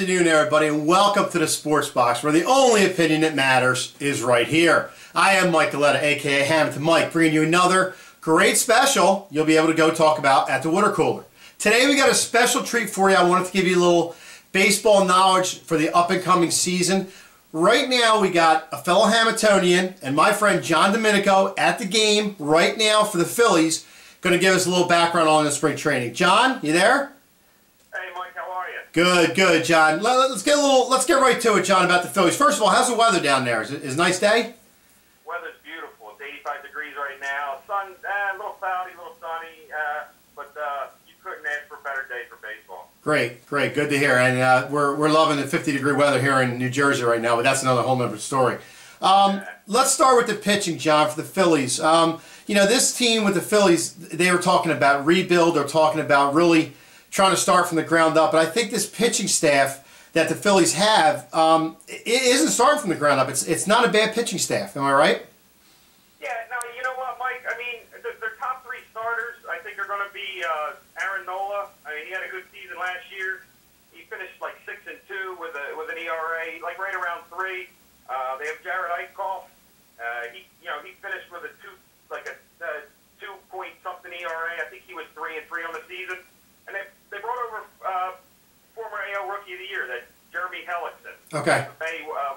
afternoon, everybody, and welcome to the Sports Box, where the only opinion that matters is right here. I am Mike Galetta, a.k.a. Hamilton Mike, bringing you another great special you'll be able to go talk about at the water cooler. Today we got a special treat for you. I wanted to give you a little baseball knowledge for the up-and-coming season. Right now we got a fellow Hamiltonian and my friend John Domenico at the game right now for the Phillies, going to give us a little background on the spring training. John, you there? Hey Mike, how are you? Good, good, John. Let's get right to it, John, about the Phillies. First of all, how's the weather down there? Is it a nice day? Weather's beautiful. It's 85 degrees right now. Sun, a little cloudy, a little sunny, but you couldn't ask for a better day for baseball. Great, great, good to hear. And we're loving the 50-degree weather here in New Jersey right now, but that's another whole nother story. Let's start with the pitching, John, for the Phillies. You know, this team with the Phillies, they were talking about rebuild. They're talking about really trying to start from the ground up. But I think this pitching staff that the Phillies have it isn't starting from the ground up. It's not a bad pitching staff. Am I right? Yeah, no, you know what, Mike? I mean, their top three starters, I think, are going to be Aaron Nola. I mean, he had a good season last year. He finished like 6-2 with an ERA, like right around 3. They have Jared Eichhoff. He finished with a 2-point-something ERA. I think he was 3-3 on the season. And they brought over former AL Rookie of the Year, that Jeremy Hellickson. Okay.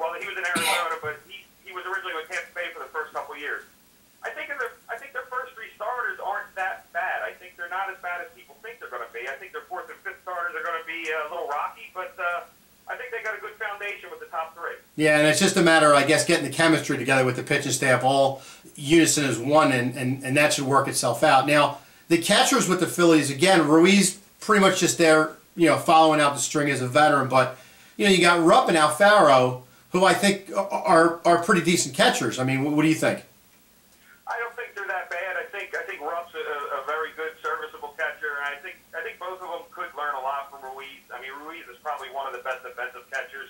Well, he was in Arizona, but he was originally with Tampa Bay for the first couple of years. I think their first three starters aren't that bad. I think they're not as bad as people think they're going to be. I think their fourth and fifth starters are going to be a little rocky, but I think they got a good foundation with the top three. Yeah, and it's just a matter of, I guess, getting the chemistry together with the pitching staff, all unison as one, and that should work itself out. Now, the catchers with the Phillies, again, Ruiz pretty much just there, you know, following out the string as a veteran, but, you know, you got Rupp and Alfaro, who I think are pretty decent catchers. I mean, what do you think? I don't think they're that bad. I think Rupp's a very good, serviceable catcher, and I think both of them could learn a lot from Ruiz. I mean, Ruiz is probably one of the best defensive catchers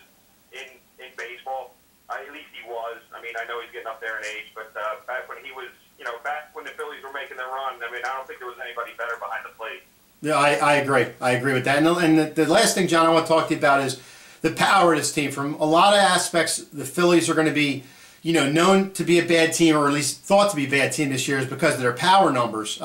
in baseball. At least he was. I mean, I know he's getting up there in age, but back when he was, you know, back when the Phillies were making their run, I mean, I don't think there was anybody better behind the plate. Yeah, I agree. I agree with that. And the last thing, John, I want to talk to you about is the power of this team. From a lot of aspects, the Phillies are going to be, you know, known to be a bad team, or at least thought to be a bad team this year, is because of their power numbers.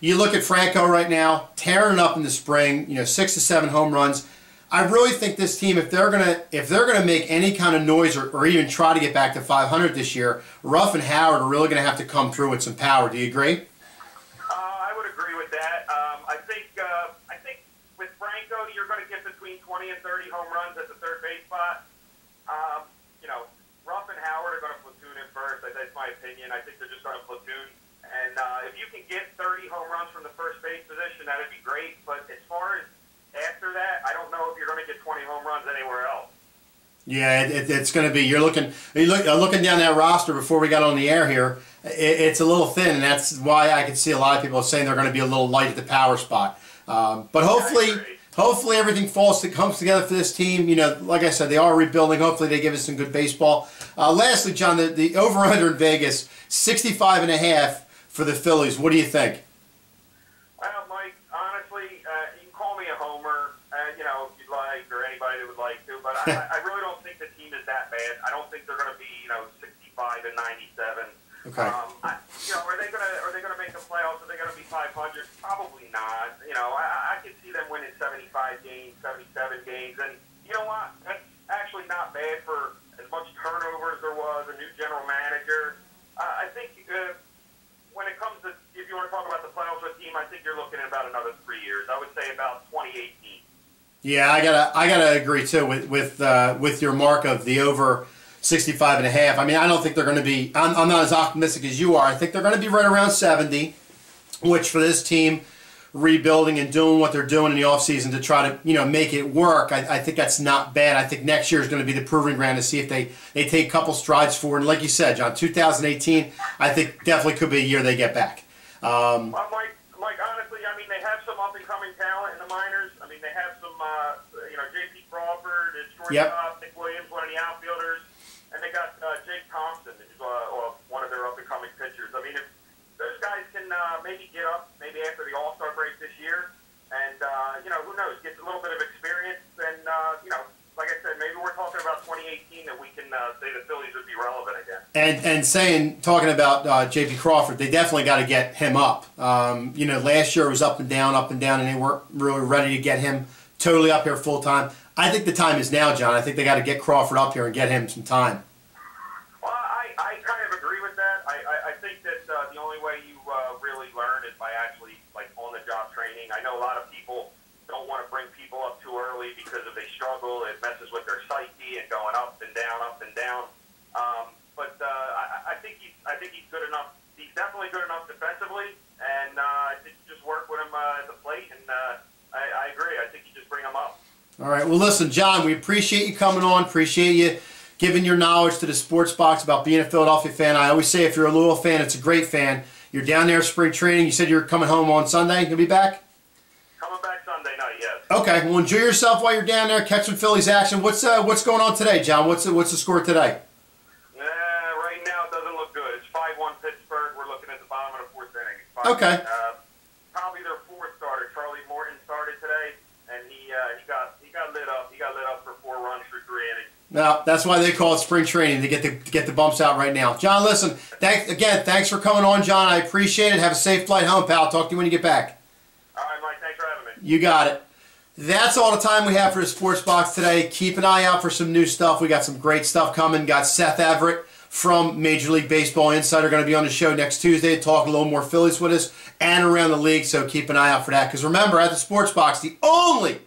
You look at Franco right now, tearing it up in the spring, you know, 6 to 7 home runs. I really think this team, if they're gonna make any kind of noise or even try to get back to 500 this year, Ruff and Howard are really gonna have to come through with some power. Do you agree? I would agree with that. I think with Franco, you're going to get between 20 and 30 home runs at the third base spot. You know, Ruff and Howard are going to platoon in first. That's my opinion. I think they're just going to platoon. And if you can get 30 home runs from the first base position, that would be great. But as far as after that, I don't know if you're going to get 20 home runs anywhere else. Yeah, it's going to be. You're looking down that roster before we got on the air here. It's a little thin, and that's why I can see a lot of people saying they're going to be a little light at the power spot. But hopefully everything comes together for this team. You know, like I said, they are rebuilding. Hopefully they give us some good baseball. Lastly, John, the over-under in Vegas, 65.5 for the Phillies. What do you think? Well, Mike, honestly, you can call me a homer, you know, if you'd like, or anybody that would like to, but I really don't think the team is that bad. I don't think they're going to be, you know, 65 and 97. Okay. You know, are they gonna make the playoffs? Are they gonna be 500? Probably not. You know, I could see them winning 75 games, 77 games, and you know what? That's actually not bad for as much turnover as there was. A new general manager. I think when it comes to, if you want to talk about the playoffs with a team, I think you're looking at about another 3 years. I would say about 2018. Yeah, I gotta agree too with your mark of the over 65.5. I mean, I don't think they're going to be, I'm not as optimistic as you are. I think they're going to be right around 70, which for this team, rebuilding and doing what they're doing in the offseason to try to, you know, make it work, I think that's not bad. I think next year is going to be the proving ground to see if they take a couple strides forward. And like you said, John, 2018, I think definitely could be a year they get back. Well, Mike, honestly, I mean, they have some up-and-coming talent in the minors. I mean, they have some, you know, J.P. Crawford, shortstop, Nick Williams, one of the outfielders. And they got Jake Thompson, who's one of their up-and-coming pitchers. I mean, if those guys can maybe get up, maybe after the All-Star break this year, and, you know, who knows, get a little bit of experience, and, you know, And talking about J.P. Crawford, they definitely got to get him up. You know, last year it was up and down, and they weren't really ready to get him totally up here full time. I think the time is now, John. I think they got to get Crawford up here and get him some time. Well, I kind of agree with that. I think that the only way you really learn is by actually, like, on-the-job training. I know a lot of people don't want to bring people up too early because if they struggle, it messes with their psyche and going up and down, up and down. But I think he's good enough. He's definitely good enough defensively, and I think you just work with him at the plate. And I agree. I think you just bring him up. All right. Well, listen, John, we appreciate you coming on. Appreciate you giving your knowledge to the Sports Box about being a Philadelphia fan. I always say if you're a Louisville fan, it's a great fan. You're down there spring training. You said you're coming home on Sunday. You'll be back? Coming back Sunday night, yes. Okay. Well, enjoy yourself while you're down there. Catch some Phillies action. What's going on today, John? What's the score today? Right now, it doesn't look good. It's 5-1 Pittsburgh. We're looking at the bottom of the fourth inning. Okay. Probably their fourth starter, Charlie Morton, started today, and he got lit up. He got lit up for 4 runs through 3 innings. No, that's why they call it spring training, to get the bumps out right now. John, listen, thanks for coming on, John. I appreciate it. Have a safe flight home, pal. Talk to you when you get back. All right, Mike. Thanks for having me. You got it. That's all the time we have for the Sports Box today. Keep an eye out for some new stuff. We got some great stuff coming. Got Seth Everett from Major League Baseball Insider going to be on the show next Tuesday to talk a little more Phillies with us and around the league, so keep an eye out for that. Because remember, at the Sports Box, the only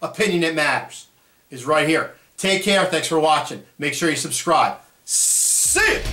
opinion that matters is right here. Take care. Thanks for watching. Make sure you subscribe. See ya!